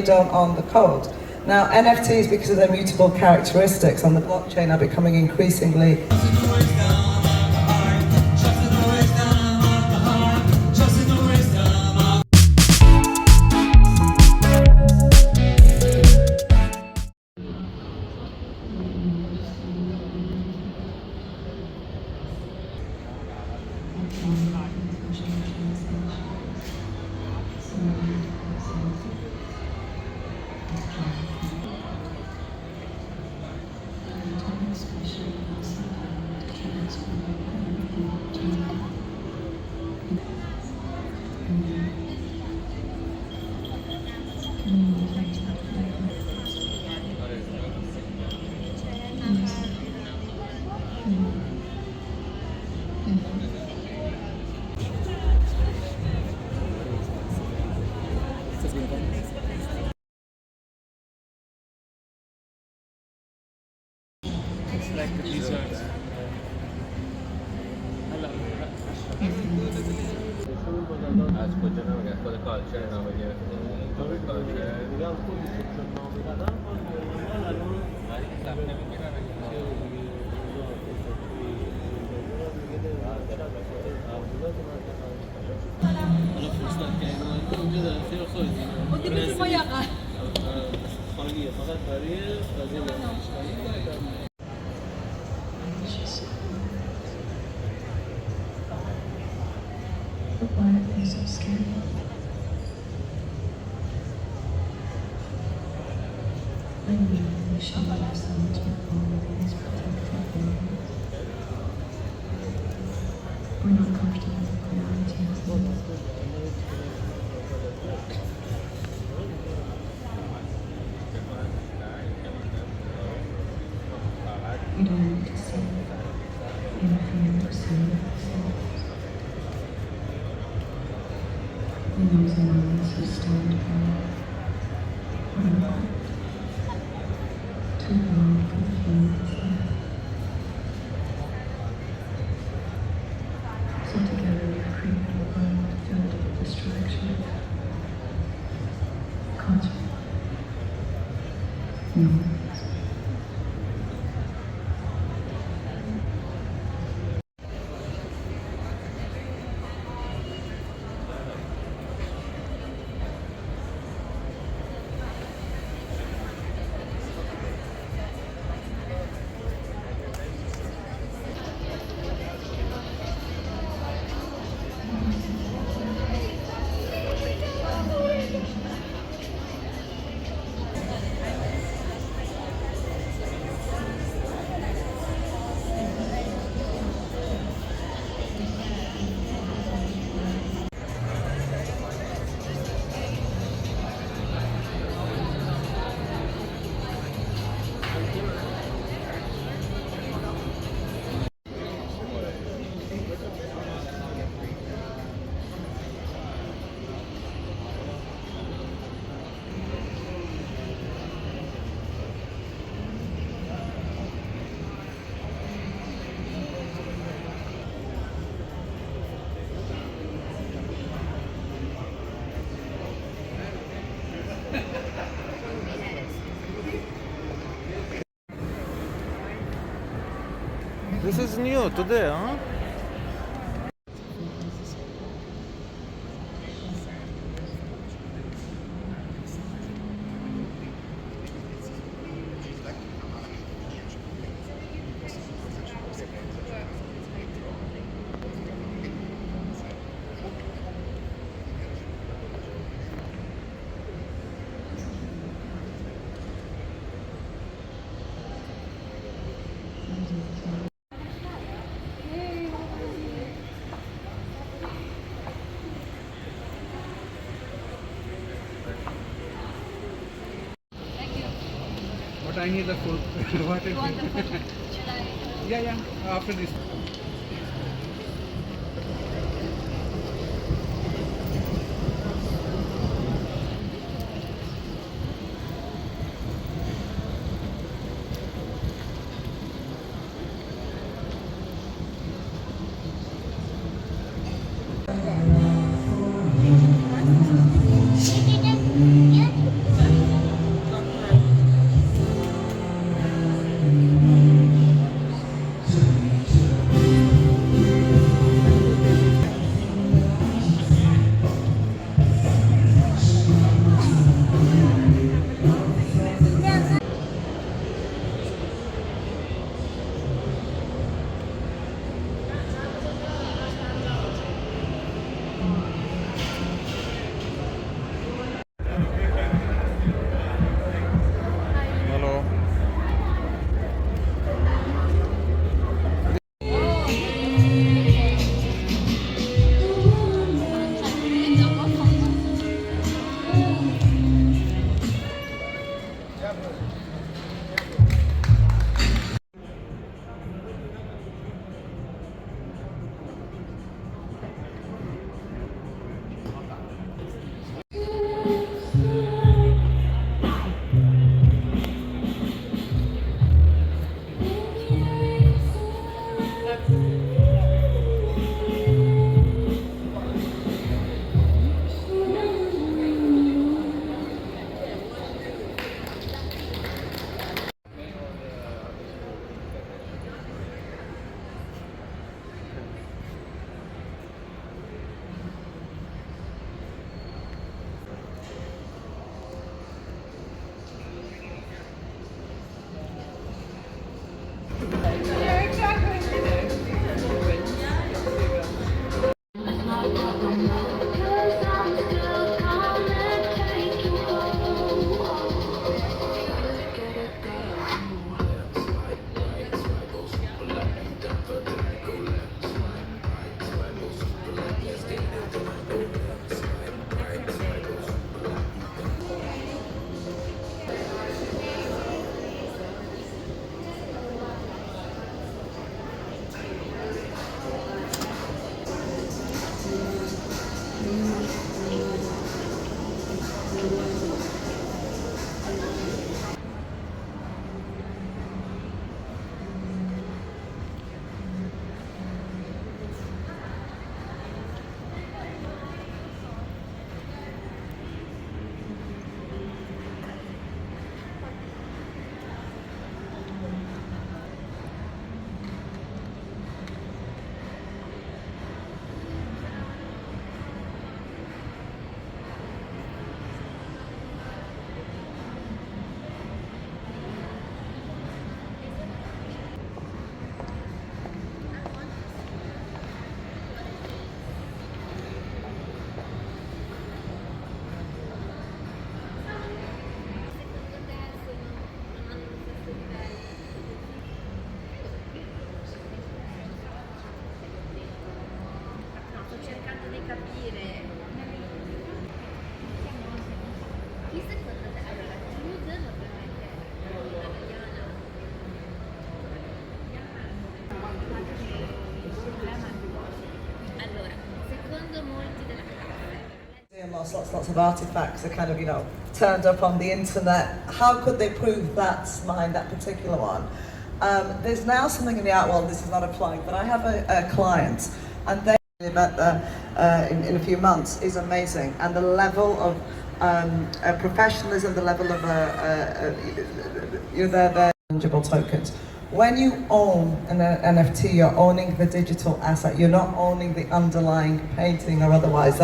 done on the code. Now, NFTs, because of their mutable characteristics on the blockchain, are becoming increasingly like the t-shirts. For the culture and our culture. Huwag dito sumaya ka. Why are they so scary? I usually show ourselves with all of these protective things. We're not comfortable with reality. We don't want to see anything or see ourselves. In those moments we stand firm. We're not too long for the feelings there. So together we create a world filled with distraction, conflict, noise. This is new today, huh? But I need the full. What is it? Yeah, after this. Hello. Lots of artifacts are kind of, turned up on the internet. How could they prove that's mine, that particular one? There's now something in the art world, this is not a plug, but I have a client, and they met in a few months is amazing, and the level of professionalism, the level of their tangible tokens. When you own an NFT, you're owning the digital asset. You're not owning the underlying painting or otherwise.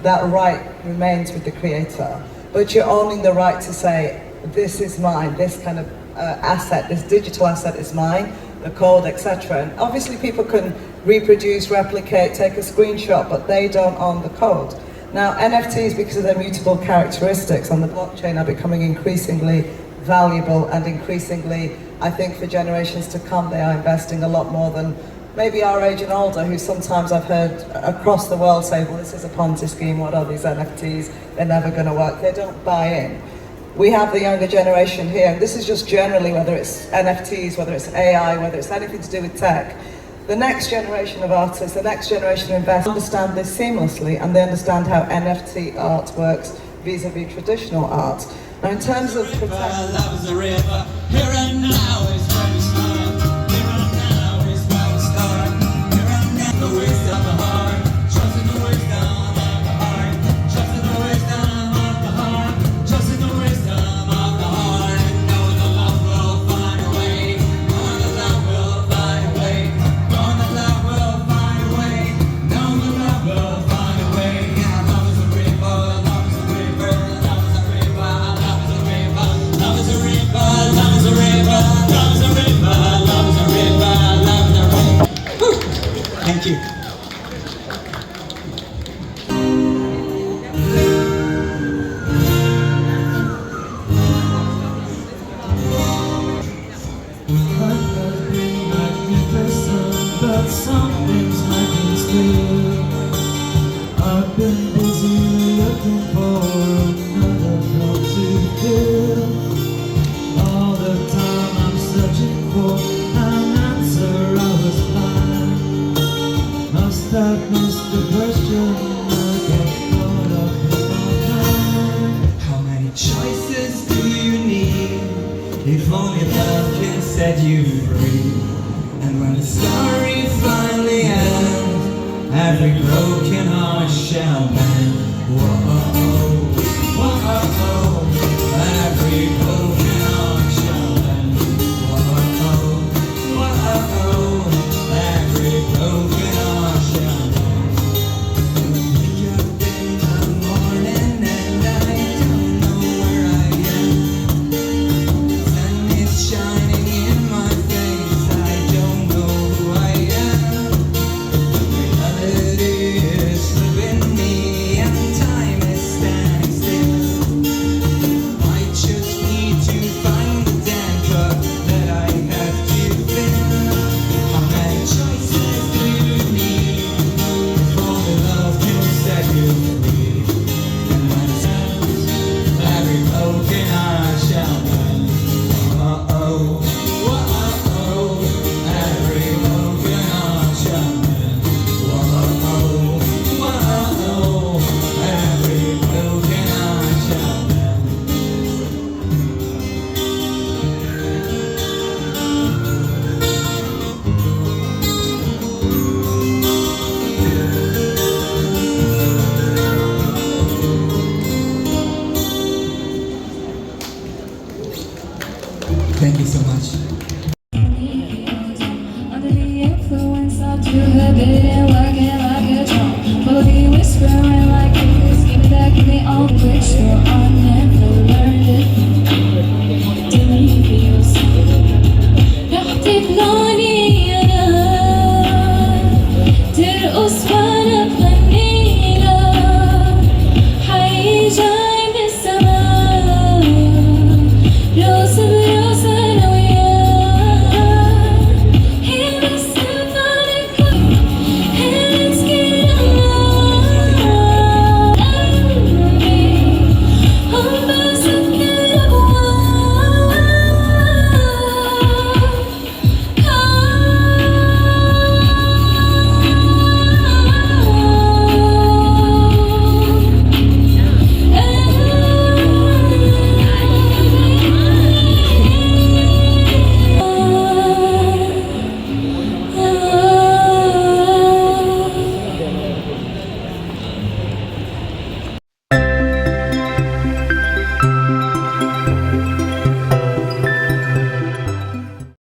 That right remains with the creator, but you're owning the right to say, this is mine, this kind of asset, this digital asset is mine, the code, etc. And obviously people can reproduce, replicate, take a screenshot, but they don't own the code. Now NFTs, because of their mutable characteristics on the blockchain, are becoming increasingly valuable, and increasingly, I think for generations to come, they are investing a lot more than maybe our age and older, who sometimes I've heard across the world say, well, this is a Ponzi scheme, what are these NFTs, they're never going to work. They don't buy in. We have the younger generation here, and this is just generally, whether it's NFTs, whether it's AI, whether it's anything to do with tech, the next generation of artists, the next generation of investors understand this seamlessly, and they understand how NFT art works vis-a-vis traditional art. Now in terms of love is a river, here and now is where we start. Life has been magnificent, but some things might be still. I've been busy looking for another cup to fill. All the time I'm searching for an answer I was blind. Must have missed the question, I get caught up in my mind. How many choices do you need? If only love can set you free. And when the story finally ends, every broken heart shall mend. Whoa, whoa, whoa.